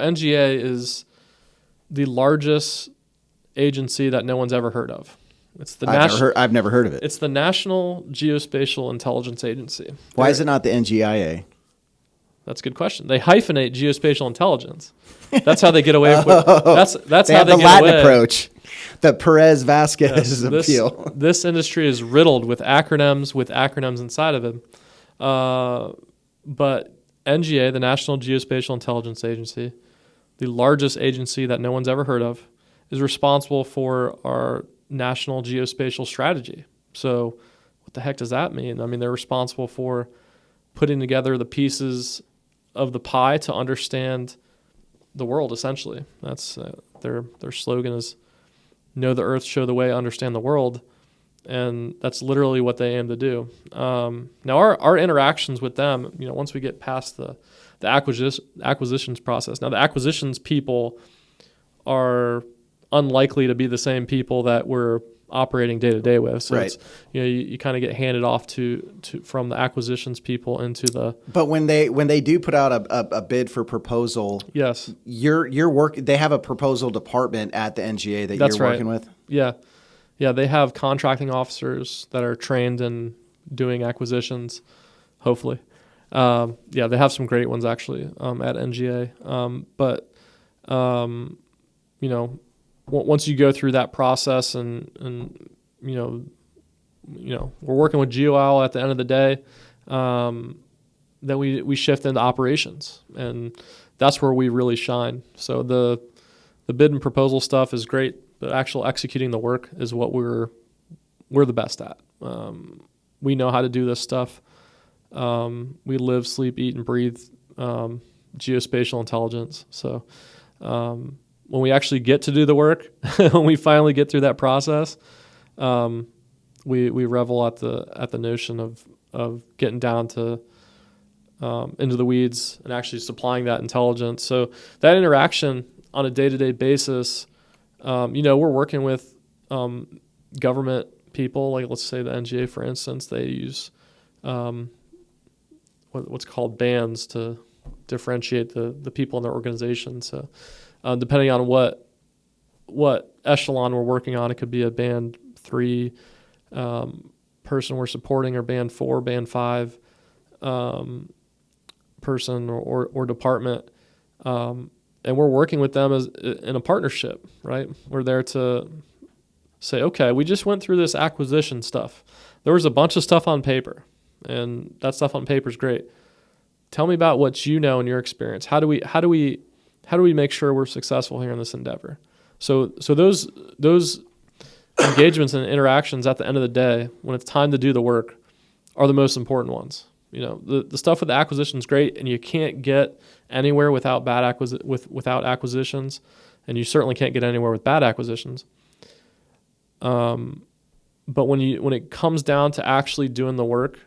NGA is the largest agency that no one's ever heard of. It's the I've never heard of it. It's the National Geospatial Intelligence Agency. Why is it not the NGIA? That's a good question. They hyphenate geospatial intelligence. That's how they get away with that's They how have they the get Latin away. approach, the Perez Vasquez appeal. This industry is riddled with acronyms inside of it. But NGA, the National Geospatial Intelligence Agency, the largest agency that no one's ever heard of, is responsible for our National Geospatial Strategy. So what the heck does that mean? I mean, they're responsible for putting together the pieces of the pie to understand the world, essentially. That's their slogan is know the earth, show the way, understand the world. And that's literally what they aim to do. Now, our interactions with them, once we get past the acquisitions process. Now, the acquisitions people are unlikely to be the same people that we're operating day to day with. So right. It's, you kind of get handed off to from the acquisitions people into the. But when they do put out a bid for proposal, yes, they have a proposal department at the NGA that That's you're right. working with. Yeah, they have contracting officers that are trained in doing acquisitions. Hopefully, they have some great ones actually at NGA. But once you go through that process and we're working with Geo Owl at the end of the day, then we shift into operations, and that's where we really shine. So the bid and proposal stuff is great, but actual executing the work is what we're the best at. We know how to do this stuff. We live, sleep, eat, and breathe geospatial intelligence. So when we actually get to do the work, when we finally get through that process, we revel at the notion of getting down to into the weeds and actually supplying that intelligence. So that interaction on a day-to-day basis, we're working with government people, like let's say the NGA, for instance. They use what's called bands to differentiate the people in their organization. So depending on what echelon we're working on, it could be a band 3 person we're supporting, or band 4, band 5 person or department. And we're working with them as in a partnership, right? We're there to say, okay, we just went through this acquisition stuff. There was a bunch of stuff on paper, and that stuff on paper is great. Tell me about what you know in your experience. How do we make sure we're successful here in this endeavor? So those engagements and interactions at the end of the day, when it's time to do the work, are the most important ones. The stuff with the acquisition is great, and you can't get anywhere without without acquisitions, and you certainly can't get anywhere with bad acquisitions. But when it comes down to actually doing the work,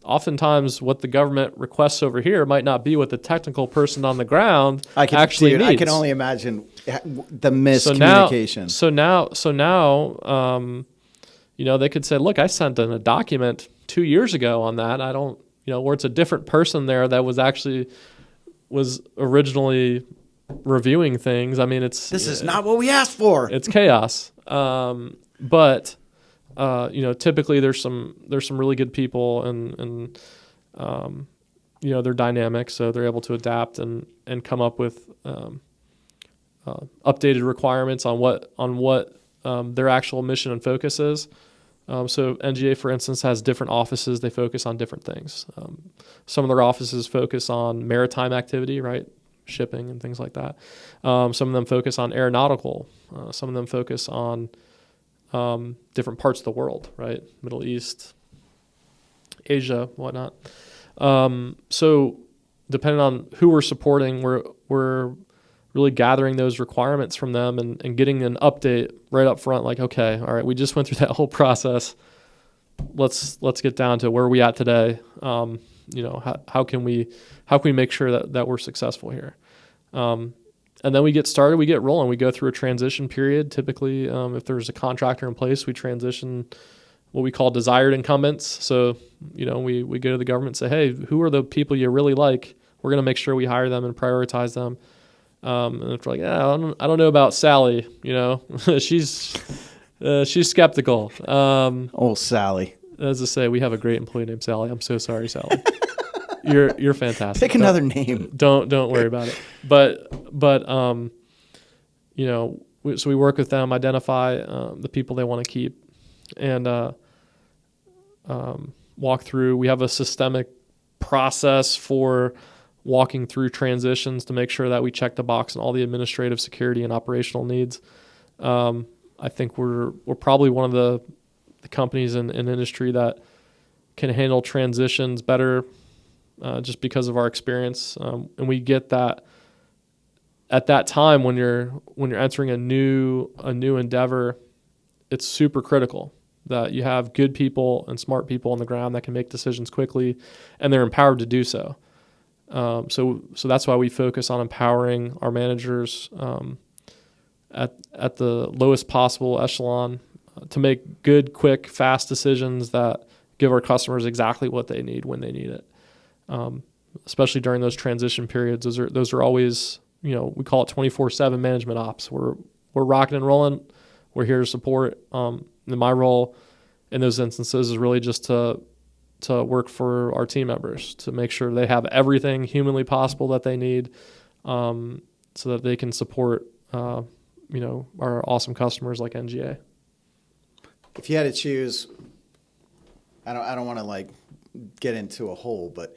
oftentimes what the government requests over here might not be what the technical person on the ground actually needs. I can only imagine the miscommunication. So now, they could say, look, I sent in a document 2 years ago on that. I don't, where it's a different person there that was originally reviewing things. I mean, this is not what we asked for. It's chaos. But typically there's some really good people, and they're dynamic, so they're able to adapt and come up with updated requirements on what their actual mission and focus is. So NGA, for instance, has different offices. They focus on different things. Some of their offices focus on maritime activity, right? Shipping and things like that. Some of them focus on aeronautical. Some of them focus on different parts of the world, right? Middle East, Asia, whatnot. So depending on who we're supporting, we're really gathering those requirements from them and getting an update right up front, like, okay, all right, we just went through that whole process. Let's get down to where are we at today. How can we make sure that we're successful here? And then we get started, we get rolling. We go through a transition period. Typically, if there's a contractor in place, we transition what we call desired incumbents. So, we go to the government and say, hey, who are the people you really like? we're going to make sure we hire them and prioritize them. And if we're like, yeah, I don't know about Sally, she's skeptical. Oh, Sally. As I say, we have a great employee named Sally. I'm so sorry, Sally. You're fantastic. Pick another name. Don't worry about it. But so we work with them, identify the people they want to keep, and walk through. We have a systemic process for walking through transitions to make sure that we check the box on all the administrative, security, and operational needs. I think we're probably one of the companies in industry that can handle transitions better, just because of our experience, and we get that at that time when you're entering a new endeavor. It's super critical that you have good people and smart people on the ground that can make decisions quickly, and they're empowered to do so. So that's why we focus on empowering our managers at the lowest possible echelon to make good, quick, fast decisions that give our customers exactly what they need when they need it. Especially during those transition periods, those are always, we call it 24/7 management ops. We're rocking and rolling. We're here to support. And my role in those instances is really just to work for our team members to make sure they have everything humanly possible that they need, so that they can support, our awesome customers like NGA. If you had to choose, I don't want to get into a hole, but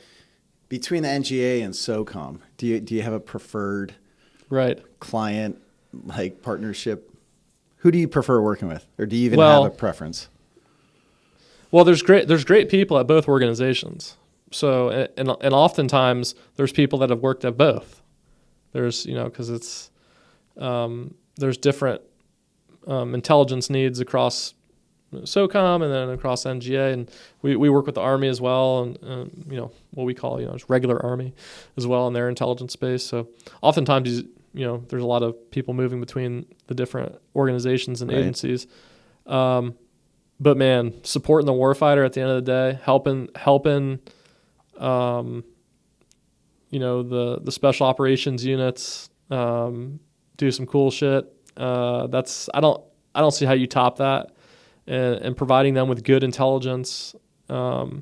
between the NGA and SOCOM, do you have a preferred client partnership? Who do you prefer working with, or do you even have a preference? Well, there's great people at both organizations. So and oftentimes there's people that have worked at both. There's because it's there's different intelligence needs across SOCOM and then across NGA, and we work with the Army as well, and what we call just regular Army as well in their intelligence space. So oftentimes there's a lot of people moving between the different organizations and agencies. But man, supporting the warfighter at the end of the day, helping the special operations units do some cool shit. I don't see how you top that. And providing them with good intelligence, and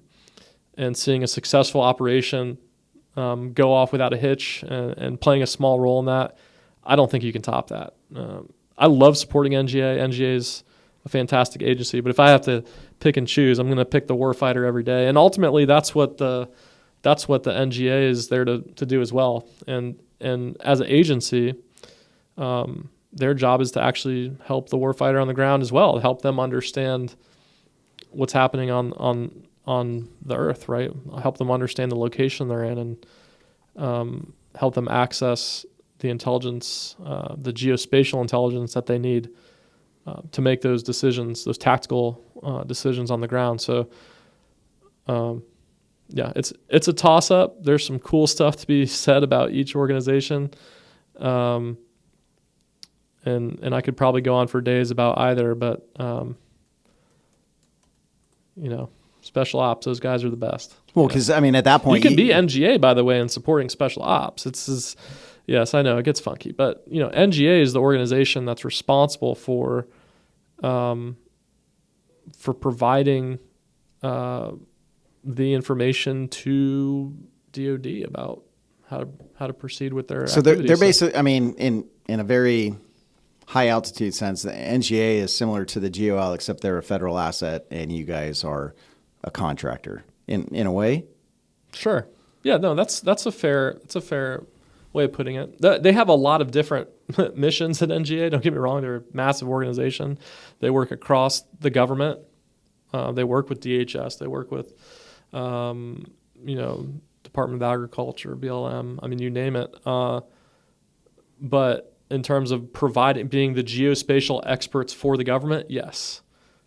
seeing a successful operation go off without a hitch, and playing a small role in that, I don't think you can top that. I love supporting NGA. NGA is a fantastic agency, but if I have to pick and choose, I'm going to pick the warfighter every day. And ultimately, that's what the NGA is there to do as well. And as an agency, their job is to actually help the warfighter on the ground as well, to help them understand what's happening on the earth, right? Help them understand the location they're in, and help them access the intelligence, the geospatial intelligence that they need to make those decisions, those tactical decisions on the ground. So, it's a toss-up. There's some cool stuff to be said about each organization. And I could probably go on for days about either, but special ops, those guys are the best. Well, because at that point you can be NGA, by the way, and supporting special ops. Yes, I know it gets funky, but NGA is the organization that's responsible for providing the information to DoD about how to proceed with their so activities. They're basically, in a very high altitude sense, the NGA is similar to the Geo Owl, except they're a federal asset and you guys are a contractor in a way. Sure. Yeah. No. That's a fair way of putting it. They have a lot of different missions at NGA. Don't get me wrong; they're a massive organization. They work across the government. They work with DHS. They work with, Department of Agriculture, BLM. You name it. But in terms of being the geospatial experts for the government, yes.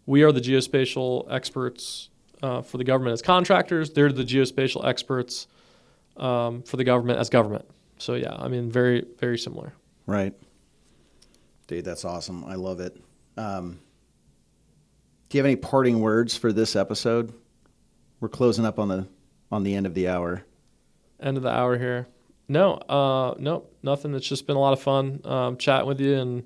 We are the geospatial experts for the government as contractors. They're the geospatial experts for the government as government. So, yeah, very, very similar. Right. Dude, that's awesome. I love it. Do you have any parting words for this episode? We're closing up on the end of the hour. end of the hour here. No, nothing. It's just been a lot of fun chatting with you, and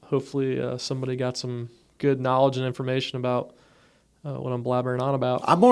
hopefully somebody got some good knowledge and information about what I'm blabbering on about. I'm more